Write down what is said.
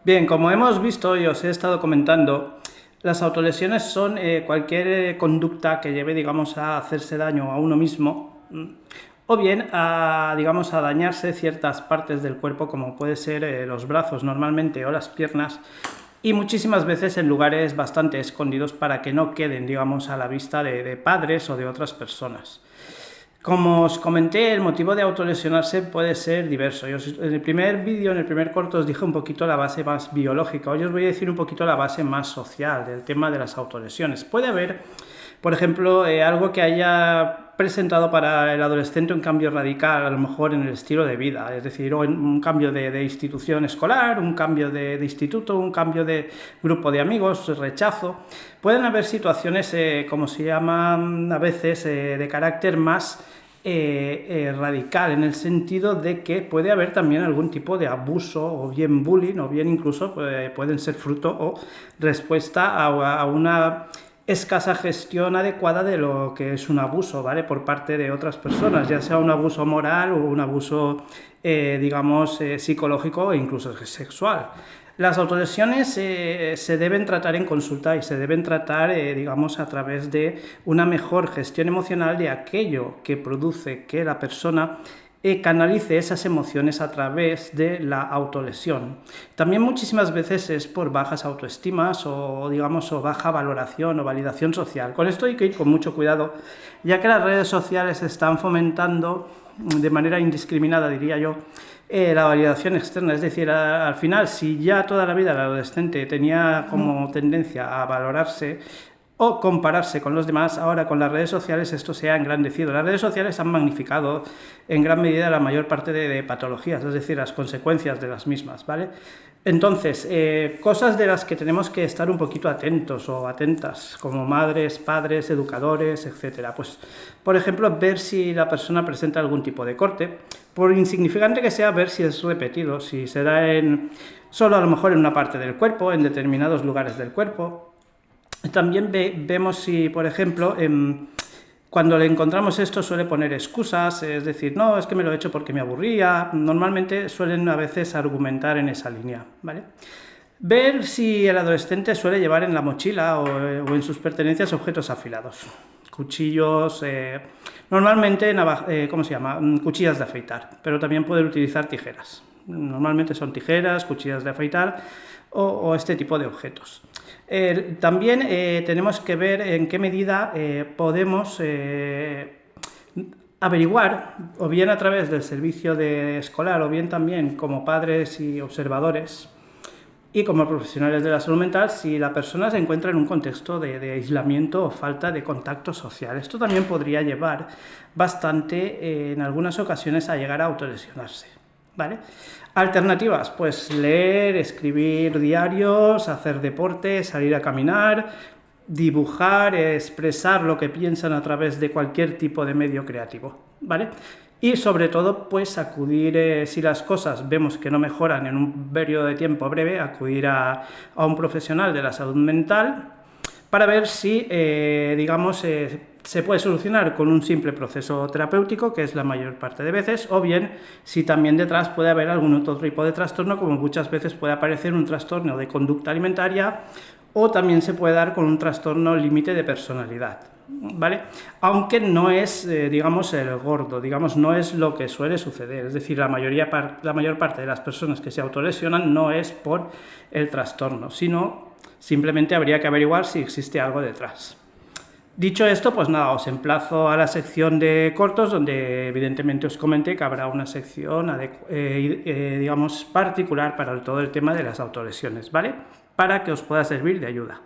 Bien, como hemos visto y os he estado comentando, las autolesiones son cualquier conducta que lleve, digamos, a hacerse daño a uno mismo, o bien a, digamos, a dañarse ciertas partes del cuerpo, como puede ser los brazos normalmente o las piernas, y muchísimas veces en lugares bastante escondidos para que no queden, digamos, a la vista de padres o de otras personas. Como os comenté, el motivo de autolesionarse puede ser diverso. En el primer vídeo, en el primer corto, os dije un poquito la base más biológica. Hoy os voy a decir un poquito la base más social del tema de las autolesiones. Puede haber, por ejemplo, algo que haya presentado para el adolescente un cambio radical, a lo mejor en el estilo de vida, es decir, un cambio de institución escolar, un cambio de instituto, un cambio de grupo de amigos, rechazo. Pueden haber situaciones, como se llaman a veces, de carácter más radical, en el sentido de que puede haber también algún tipo de abuso, o bien bullying, o bien incluso pueden ser fruto o respuesta a una escasa gestión adecuada de lo que es un abuso, ¿vale? Por parte de otras personas, ya sea un abuso moral o un abuso, digamos, psicológico e incluso sexual. Las autolesiones se deben tratar en consulta y se deben tratar, digamos, a través de una mejor gestión emocional de aquello que produce que la persona canalice esas emociones a través de la autolesión. También muchísimas veces es por bajas autoestimas o, digamos, o baja valoración o validación social. Con esto hay que ir con mucho cuidado, ya que las redes sociales están fomentando de manera indiscriminada, diría yo, la validación externa. Es decir, al final, si ya toda la vida el adolescente tenía como tendencia a valorarse o compararse con los demás, ahora con las redes sociales esto se ha engrandecido. Las redes sociales han magnificado en gran medida la mayor parte de patologías, es decir, las consecuencias de las mismas, ¿vale? Entonces, cosas de las que tenemos que estar un poquito atentos o atentas, como madres, padres, educadores, etcétera. Pues, por ejemplo, ver si la persona presenta algún tipo de corte, por insignificante que sea, ver si es repetido, si se da solo a lo mejor en una parte del cuerpo, en determinados lugares del cuerpo. También vemos si, por ejemplo, cuando le encontramos esto suele poner excusas, es decir, no, es que me lo he hecho porque me aburría. Normalmente suelen a veces argumentar en esa línea, ¿vale? Ver si el adolescente suele llevar en la mochila o en sus pertenencias objetos afilados. Cuchillos, normalmente, ¿cómo se llama? Cuchillas de afeitar, pero también pueden utilizar tijeras. Normalmente son tijeras, cuchillas de afeitar o este tipo de objetos. También tenemos que ver en qué medida podemos averiguar, o bien a través del servicio escolar, o bien también como padres y observadores, y como profesionales de la salud mental, si la persona se encuentra en un contexto de aislamiento o falta de contacto social. Esto también podría llevar bastante, en algunas ocasiones, a llegar a autolesionarse, ¿vale? Alternativas, pues leer, escribir diarios, hacer deporte, salir a caminar, dibujar, expresar lo que piensan a través de cualquier tipo de medio creativo, ¿vale? Y sobre todo, pues acudir, si las cosas vemos que no mejoran en un periodo de tiempo breve, acudir a un profesional de la salud mental para ver si, digamos, se puede solucionar con un simple proceso terapéutico, que es la mayor parte de veces, o bien si también detrás puede haber algún otro tipo de trastorno, como muchas veces puede aparecer un trastorno de conducta alimentaria, o también se puede dar con un trastorno límite de personalidad, ¿vale? Aunque no es, digamos, el gordo, digamos, no es lo que suele suceder, es decir, la mayor parte de las personas que se autolesionan no es por el trastorno, sino simplemente habría que averiguar si existe algo detrás. Dicho esto, pues nada, os emplazo a la sección de cortos, donde evidentemente os comenté que habrá una sección, digamos, particular para todo el tema de las autolesiones, ¿vale? Para que os pueda servir de ayuda.